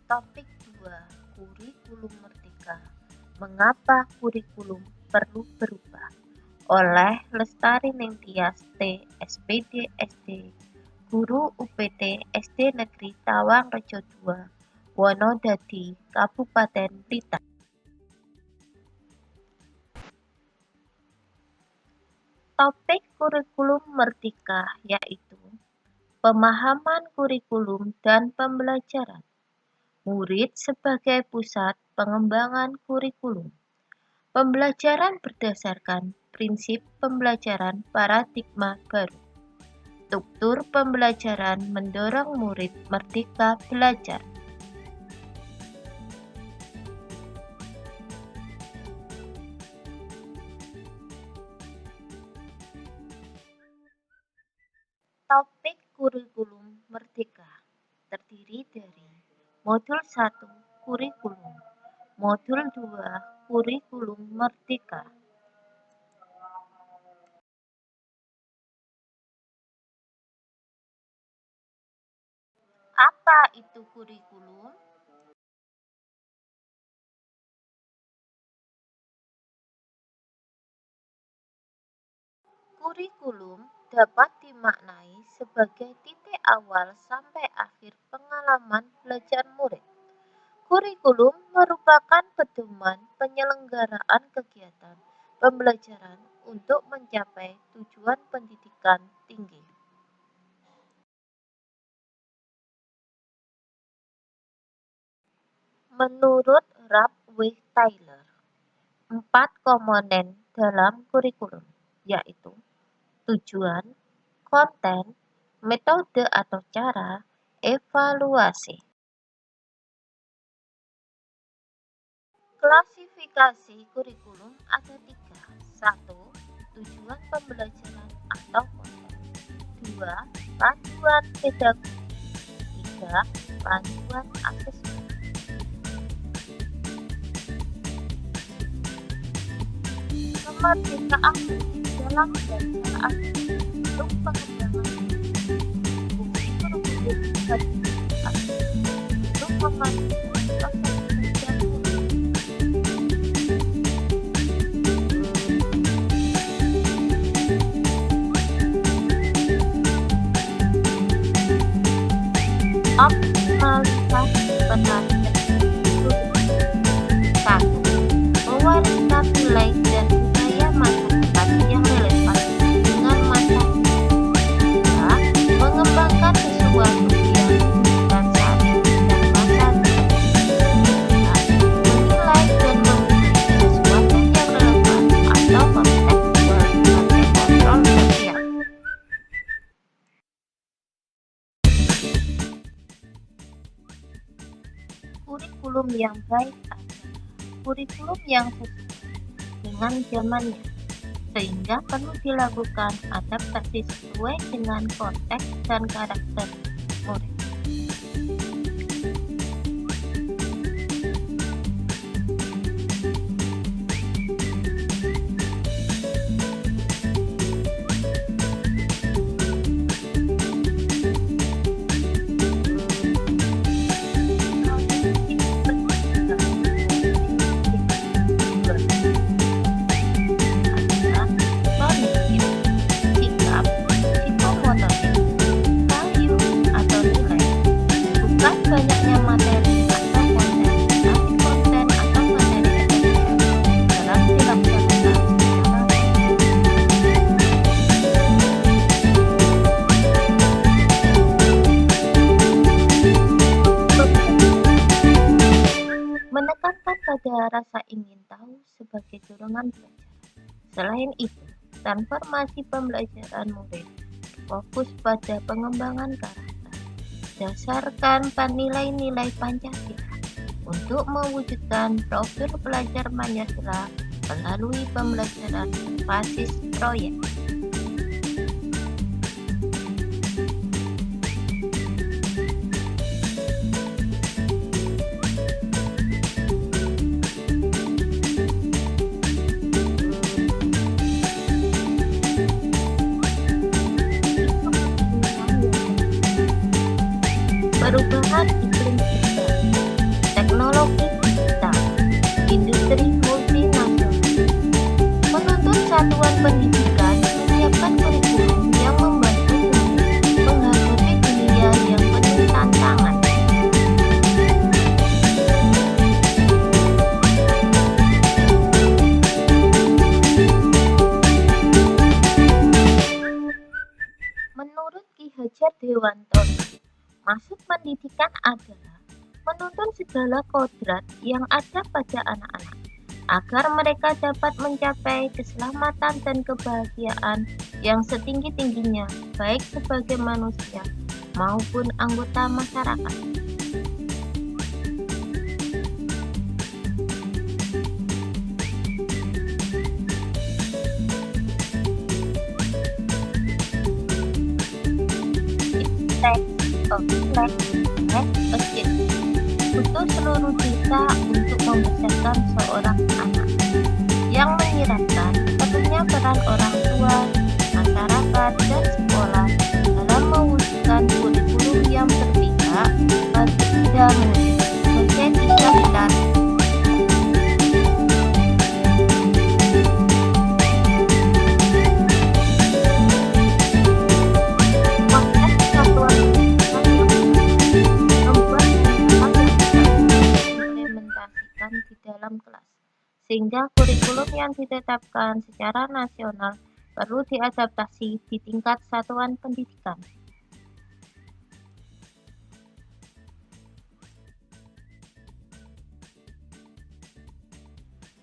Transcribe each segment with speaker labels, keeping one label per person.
Speaker 1: Topik 2, Kurikulum Merdeka. Mengapa kurikulum perlu berubah? Oleh Lestari Ningtyas T. SPD SD, Guru UPT SD Negeri Tawang Rejo 2, Wonodadi, Kabupaten Blitar. Topik kurikulum merdeka yaitu pemahaman kurikulum dan pembelajaran. Murid sebagai pusat pengembangan kurikulum. Pembelajaran berdasarkan prinsip pembelajaran paradigma baru. Struktur pembelajaran mendorong murid merdeka belajar. Topik kurikulum merdeka terdiri dari Modul 1 Kurikulum, Modul 2 Kurikulum Merdeka. Apa itu kurikulum? Kurikulum dapat dimaknai sebagai titik awal sampai akhir pengalaman belajar murid. Kurikulum merupakan pedoman penyelenggaraan kegiatan pembelajaran untuk mencapai tujuan pendidikan tinggi. Menurut Ralph W. Tyler, 4 komponen dalam kurikulum, yaitu tujuan, konten, metode atau cara, evaluasi. Klasifikasi kurikulum ada 3. 1. Tujuan pembelajaran atau konten. 2. Panduan pedagogi. 3. Panduan asesmen. Kemerdekaan dalam belajar aktif untuk pengembangan fungsi kurikulum bagi aktif untuk memastikan proses belajar murid. Optimalisasi peran kurikulum. 1. Mewariskan nilai dan budaya masyarakat yang relevan dengan masa kini. 2. Mengembangkan sesuatu yang dibutuhkan saat ini dan masa depan. 3. Menilai dan memilih sesuatu yang relevan atau kontekstual sebagai kontrol sosial. Kurikulum yang baik adalah kurikulum yang sesuai dengan zamannya, sehingga perlu dilakukan adaptasi sesuai dengan konteks dan karakter murid. Banyaknya materi atau konten, tapi konten atau materi esensial dalam dilaksanakan secara menekankan pada rasa ingin tahu sebagai dorongan belajar. Selain itu, transformasi pembelajaran murid fokus pada pengembangan karakter berdasarkan nilai-nilai Pancasila untuk mewujudkan profil pelajar Pancasila melalui pembelajaran berbasis proyek. Perubahan iklim global Fajar Dewantono. Maksud pendidikan adalah menuntun segala kodrat yang ada pada anak-anak, agar mereka dapat mencapai keselamatan dan kebahagiaan yang setinggi-tingginya, baik sebagai manusia maupun anggota masyarakat. Text of flag as a kid untuk seluruh desa untuk membesarkan seorang anak, yang menyiratkan perlunya peran orang tua, masyarakat, dan sekolah dalam mewujudkan kurikulum yang berpihak pada murid sebagai tiga pilar. Konsep kesatuan yang membuat diimplementasikan di dalam kelas, sehingga kurikulum yang ditetapkan secara nasional perlu diadaptasi di tingkat satuan pendidikan.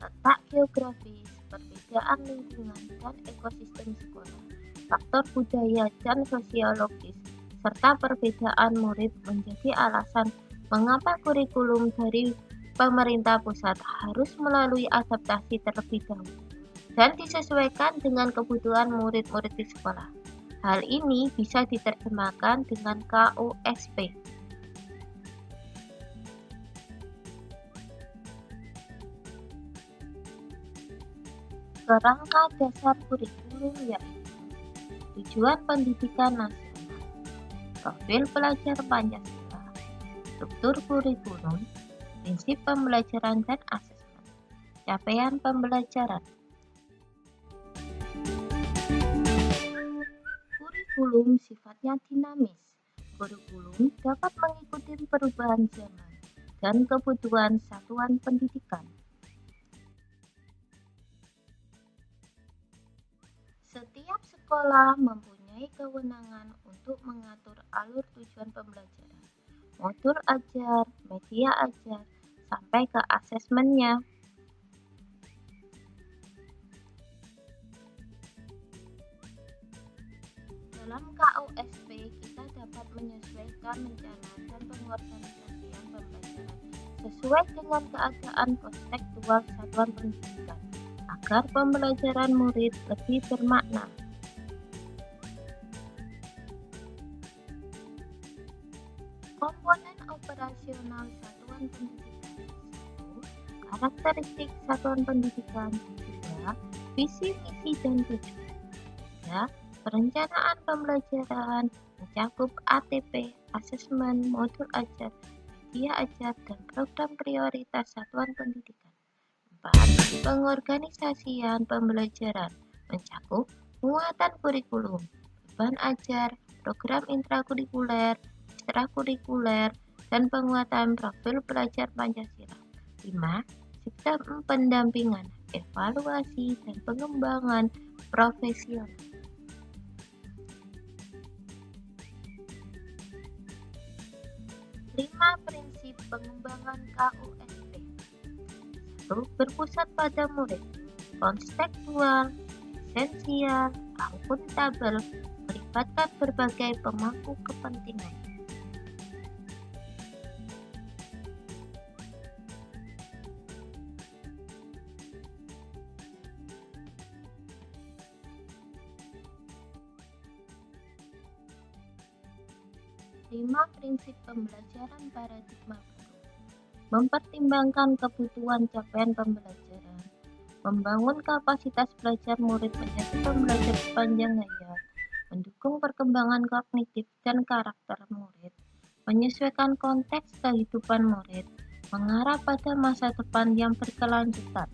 Speaker 1: Letak geografis, perbedaan lingkungan dan ekosistem sekolah, faktor budaya dan sosiologis, serta perbedaan murid menjadi alasan mengapa kurikulum dari pemerintah pusat harus melalui adaptasi terlebih dahulu dan disesuaikan dengan kebutuhan murid-murid di sekolah. Hal ini bisa diterjemahkan dengan KUSP. Kerangka dasar kurikulum yaitu tujuan pendidikan nasional, profil pelajar Pancasila, struktur kurikulum, prinsip pembelajaran dan asesmen, capaian pembelajaran. Kurikulum sifatnya dinamis. Kurikulum dapat mengikuti perubahan zaman dan kebutuhan satuan pendidikan. Setiap sekolah mempunyai kewenangan untuk mengatur alur tujuan pembelajaran, modul ajar, media ajar, sampai ke asesmennya. Dalam KUSP, kita dapat menyesuaikan rencana dan pengorganisasian pembelajaran sesuai dengan keadaan kontekstual satuan pendidikan, agar pembelajaran murid lebih bermakna. Komponen operasional satuan pendidikan. 1. Karakteristik satuan pendidikan. 2. Visi, misi, dan tujuan. 3. Perencanaan pembelajaran mencakup ATP, asesmen, modul ajar, media ajar, dan program prioritas satuan pendidikan. 4. Pengorganisasian pembelajaran mencakup penguatan kurikulum, beban ajar, program intrakurikuler, ekstrakurikuler, dan penguatan profil pelajar Pancasila. 5. Sistem pendampingan, evaluasi, dan pengembangan profesional. 5 prinsip pengembangan KUSP. 1. Berpusat pada murid, kontekstual, esensial, akuntabel, melibatkan berbagai pemangku kepentingan. Lima prinsip pembelajaran paradigma baru. Mempertimbangkan kebutuhan capaian pembelajaran, membangun kapasitas belajar murid menjadi pembelajar sepanjang hayat, mendukung perkembangan kognitif dan karakter murid, menyesuaikan konteks kehidupan murid, mengarah pada masa depan yang berkelanjutan.